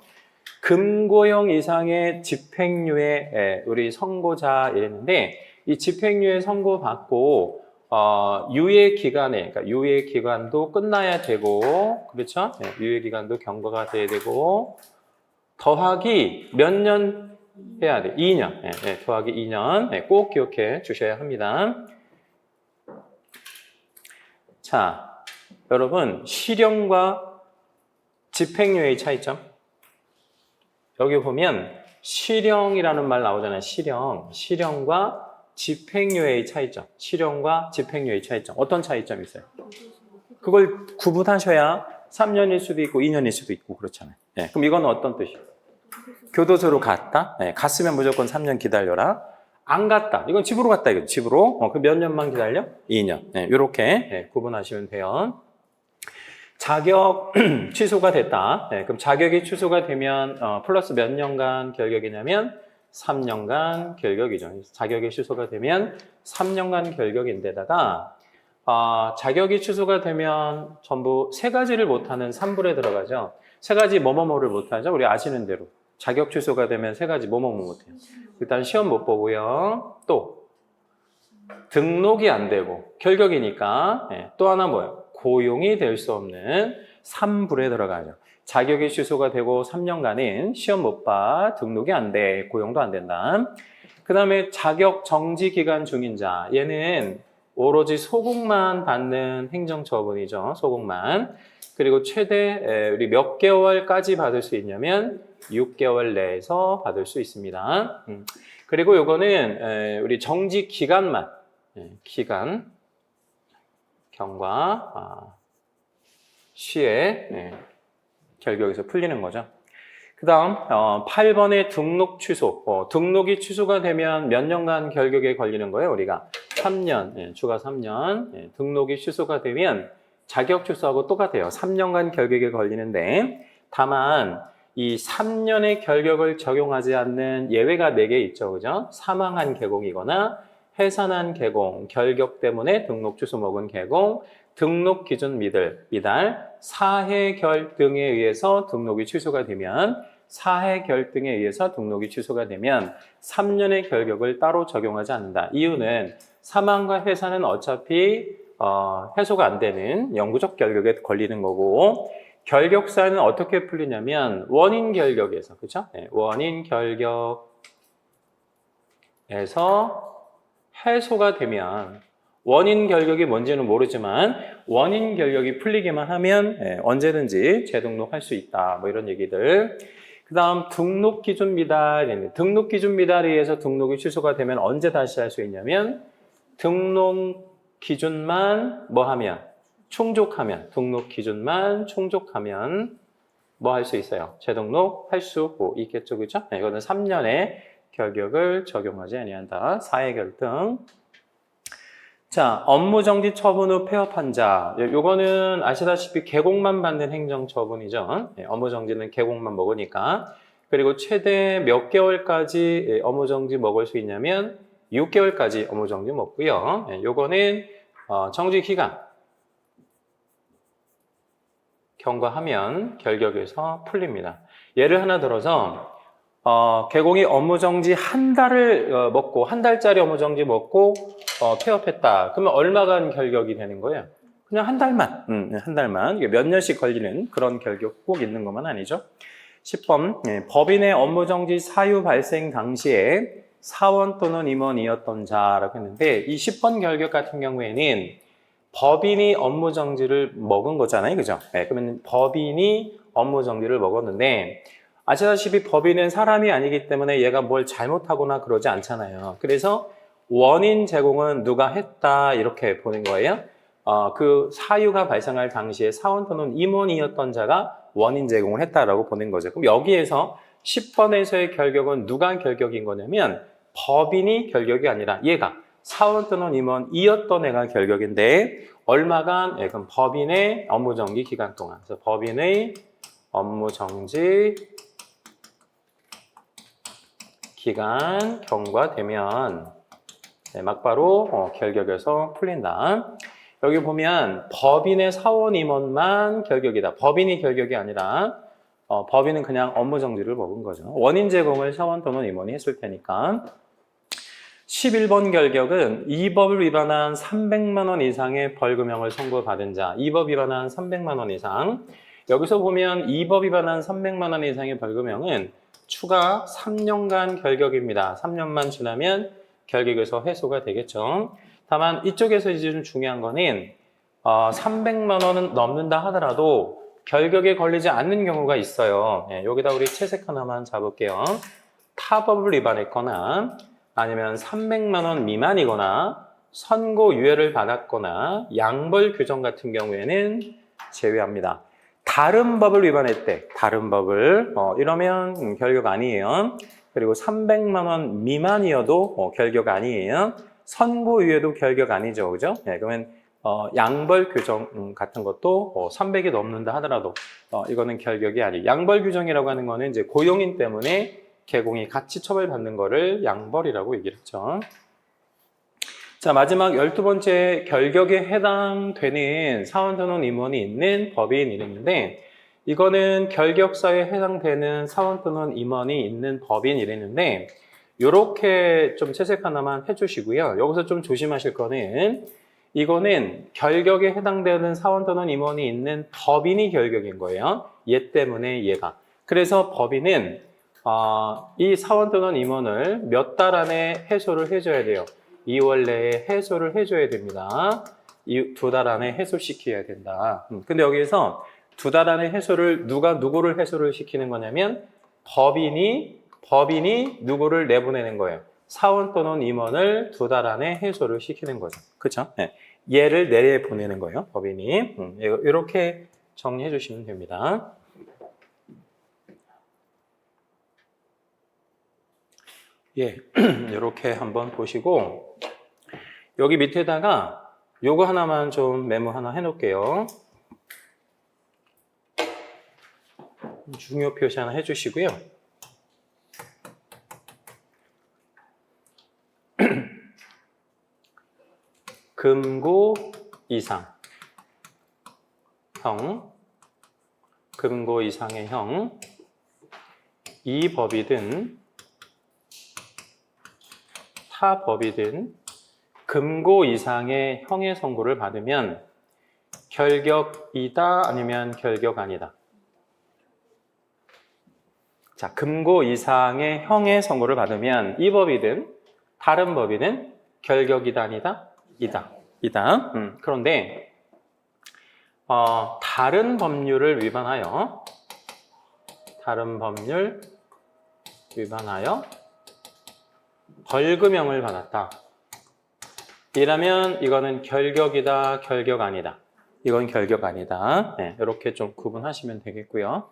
[SPEAKER 1] 금고형 이상의 집행유예 우리 선고자 이랬는데 이 집행유예 선고받고 유예 기간에 그러니까 유예 기간도 끝나야 되고 그렇죠? 유예 기간도 경과가 돼야 되고 더하기 몇 년 해야 돼? 2년. 더하기 2년 꼭 기억해 주셔야 합니다. 자, 여러분 실형과 집행유예의 차이점. 여기 보면 실형이라는 말 나오잖아요. 실형과 집행유예의 차이점. 실형과 집행유예의 차이점. 어떤 차이점이 있어요? 그걸 구분하셔야 3년일 수도 있고 2년일 수도 있고 그렇잖아요. 그럼 이건 어떤 뜻이에요? 교도소로 갔다? 갔으면 무조건 3년 기다려라. 안 갔다. 이건 집으로 갔다. 이거 집으로. 그럼 몇 년만 기다려? 2년. 이렇게 구분하시면 돼요. 자격 취소가 됐다. 그럼 자격이 취소가 되면 플러스 몇 년간 결격이냐면 3년간 결격이죠. 자격이 취소가 되면 3년간 결격인데다가 자격이 취소가 되면 전부 3가지를 못하는 3불에 들어가죠. 3가지 뭐뭐뭐를 못하죠. 우리 아시는 대로. 자격 취소가 되면 3가지 뭐뭐뭐 못해요. 일단 시험 못 보고요. 또 등록이 안 되고 결격이니까 또 하나 뭐예요? 고용이 될 수 없는 3불에 들어가죠. 자격이 취소가 되고 3년간은 시험 못 봐, 등록이 안 돼, 고용도 안 된다. 그 다음에 자격 정지 기간 중인 자, 얘는 오로지 소급만 받는 행정처분이죠. 소급만. 그리고 최대 우리 몇 개월까지 받을 수 있냐면 6개월 내에서 받을 수 있습니다. 그리고 요거는 우리 정지 기간만 기간 경과 시에 결격에서 풀리는 거죠. 그 다음 8번의 등록 취소. 등록이 취소가 되면 몇 년간 결격에 걸리는 거예요? 우리가 3년, 추가 3년. 등록이 취소가 되면 자격 취소하고 똑같아요. 3년간 결격에 걸리는데 다만 이 3년의 결격을 적용하지 않는 예외가 4개 있죠. 그죠? 사망한 개공이거나 해산한 개공, 결격 때문에 등록 취소 먹은 개공, 등록 기준 미달, 사회 결등에 의해서 등록이 취소가 되면 사회 결등에 의해서 등록이 취소가 되면 3년의 결격을 따로 적용하지 않는다. 이유는 사망과 해산은 어차피 해소가 안 되는 영구적 결격에 걸리는 거고 결격사는 어떻게 풀리냐면 원인 결격에서 그렇죠? 네, 원인 결격에서 해소가 되면 원인 결격이 뭔지는 모르지만 원인 결격이 풀리기만 하면 언제든지 재등록할 수 있다. 뭐 이런 얘기들. 그 다음 등록 기준 미달. 등록 기준 미달에 의해서 등록이 취소가 되면 언제 다시 할 수 있냐면 등록 기준만 뭐 하면? 충족하면. 등록 기준만 충족하면 뭐 할 수 있어요? 재등록할 수 있겠죠. 그죠? 이거는 3년의 결격을 적용하지 아니한다. 사회 결등. 자, 업무정지 처분 후 폐업한 자. 요거는 아시다시피 개공만 받는 행정처분이죠. 업무정지는 개공만 먹으니까. 그리고 최대 몇 개월까지 업무정지 먹을 수 있냐면 6개월까지 업무정지 먹고요. 요거는 정지기간 경과하면 결격에서 풀립니다. 예를 하나 들어서 개공이 업무정지 한 달을 먹고 한 달짜리 업무정지 먹고 폐업했다. 그러면 얼마간 결격이 되는 거예요? 그냥 한 달만. 한 달만. 이게 몇 년씩 걸리는 그런 결격 꼭 있는 것만 아니죠. 10번 법인의 업무정지 사유 발생 당시에 사원 또는 임원이었던 자라고 했는데 이 10번 결격 같은 경우에는 법인이 업무정지를 먹은 거잖아요. 그죠? 그러면 법인이 업무정지를 먹었는데 아시다시피 법인은 사람이 아니기 때문에 얘가 뭘 잘못하거나 그러지 않잖아요. 그래서 원인 제공은 누가 했다 이렇게 보는 거예요. 그 사유가 발생할 당시에 사원 또는 임원이었던 자가 원인 제공을 했다라고 보는 거죠. 그럼 여기에서 10번에서의 결격은 누가 결격인 거냐면 법인이 결격이 아니라 얘가 사원 또는 임원이었던 애가 결격인데 얼마간? 그럼 법인의 업무정지 기간 동안. 그래서 법인의 업무정지 기간 경과되면 막바로 결격에서 풀린다. 여기 보면 법인의 사원 임원만 결격이다. 법인이 결격이 아니라 법인은 그냥 업무정지를 먹은 거죠. 원인 제공을 사원 또는 임원이 했을 테니까. 11번 결격은 이 법을 위반한 300만 원 이상의 벌금형을 선고받은 자. 이 법 위반한 300만 원 이상. 여기서 보면 이 법 위반한 300만 원 이상의 벌금형은 추가 3년간 결격입니다. 3년만 지나면 결격에서 해소가 되겠죠. 다만 이쪽에서 이제 좀 중요한 거는 300만 원은 넘는다 하더라도 결격에 걸리지 않는 경우가 있어요. 여기다 우리 채색 하나만 잡을게요. 타법을 위반했거나 아니면 300만 원 미만이거나 선고유예를 받았거나 양벌 규정 같은 경우에는 제외합니다. 다른 법을 위반했대. 다른 법을 이러면 결격 아니에요. 그리고 300만 원 미만이어도 결격 아니에요. 선고유예도 결격 아니죠. 그죠? 그러면 양벌 규정 같은 것도 300이 넘는다 하더라도 이거는 결격이 아니에요. 양벌 규정이라고 하는 거는 이제 고용인 때문에 개공이 같이 처벌받는 거를 양벌이라고 얘기를 했죠. 자, 마지막 12번째 결격에 해당되는 사원 또는 임원이 있는 법인이 있는데 이거는 결격사에 해당되는 사원 또는 임원이 있는 법인이 있는데 이렇게 좀 채색 하나만 해주시고요. 여기서 좀 조심하실 거는 이거는 결격에 해당되는 사원 또는 임원이 있는 법인이 결격인 거예요. 얘 때문에 얘가. 그래서 법인은 이 사원 또는 임원을 몇 달 안에 해소를 해줘야 돼요. 2월 내에 해소를 해줘야 됩니다. 이 2달 안에 해소시켜야 된다. 근데 여기에서 2달 안에 해소를 누구를 해소를 시키는 거냐면 법인이 누구를 내보내는 거예요. 사원 또는 임원을 2달 안에 해소를 시키는 거죠. 그렇죠? 네. 얘를 내보내는 거예요. 법인이. 이렇게 정리해 주시면 됩니다. 예, 이렇게 한번 보시고 여기 밑에다가 요거 하나만 좀 메모 하나 해놓을게요. 중요 표시 하나 해주시고요. 금고 이상 형, 금고 이상의 형, 이 법이든 타 법이든 금고 이상의 형의 선고를 받으면 결격이다 아니면 결격 아니다. 자, 금고 이상의 형의 선고를 받으면 이 법이든 다른 법이든 결격이다 아니다? 이다. 그런데 다른 법률을 위반하여 벌금형을 받았다. 이라면 이거는 결격이다, 결격 아니다. 이건 결격 아니다. 네, 이렇게 좀 구분하시면 되겠고요.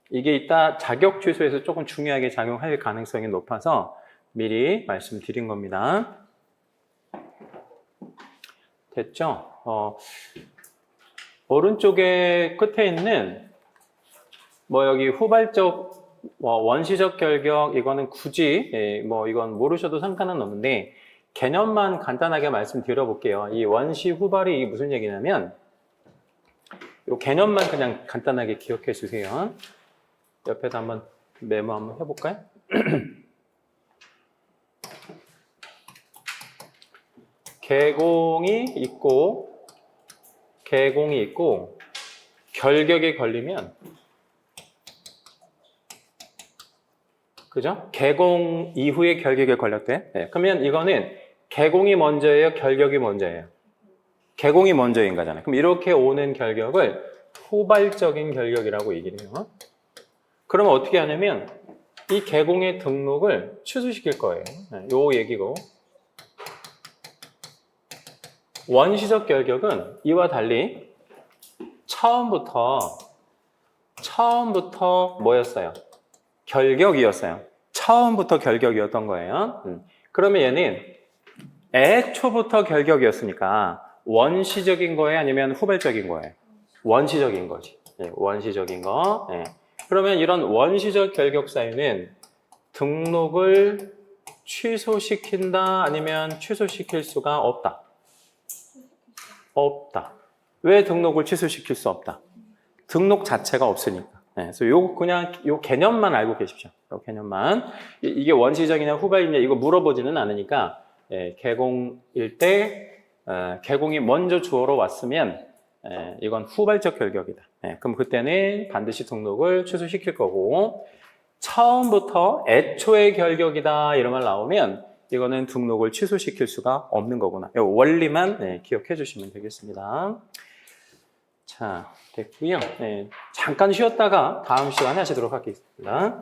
[SPEAKER 1] 이게 이따 자격 취소에서 조금 중요하게 작용할 가능성이 높아서 미리 말씀드린 겁니다. 됐죠? 오른쪽에 끝에 있는 여기 후발적 원시적 결격 이거는 굳이 이건 모르셔도 상관은 없는데 개념만 간단하게 말씀드려 볼게요. 이 원시 후발이 무슨 얘기냐면 이 개념만 그냥 간단하게 기억해 주세요. 옆에다 한번 메모 한번 해볼까요? 개공이 있고 결격에 걸리면, 그죠? 개공 이후에 결격에 걸렸대. 네, 그러면 이거는 개공이 먼저예요, 결격이 먼저예요? 개공이 먼저인 거잖아요. 그럼 이렇게 오는 결격을 후발적인 결격이라고 얘기를 해요. 그러면 어떻게 하냐면 이 개공의 등록을 취소시킬 거예요. 네, 요 얘기고. 원시적 결격은 이와 달리 처음부터 뭐였어요? 결격이었어요. 처음부터 결격이었던 거예요. 그러면 얘는 애초부터 결격이었으니까 원시적인 거예요? 아니면 후발적인 거예요? 원시적인 거지. 네, 원시적인 거. 네. 그러면 이런 원시적 결격 사유는 등록을 취소시킨다 아니면 취소시킬 수가 없다. 없다. 왜 등록을 취소시킬 수 없다? 등록 자체가 없으니까. 네, 그래서 그냥 요 개념만 알고 계십시오. 요 개념만. 이게 원시적이냐 후발이냐 이거 물어보지는 않으니까 개공일 때 개공이 먼저 주어로 왔으면 이건 후발적 결격이다. 그럼 그때는 반드시 등록을 취소시킬 거고 처음부터 애초의 결격이다 이런 말 나오면 이거는 등록을 취소시킬 수가 없는 거구나. 이 원리만 기억해 주시면 되겠습니다. 자, 됐고요. 잠깐 쉬었다가 다음 시간에 하시도록 하겠습니다.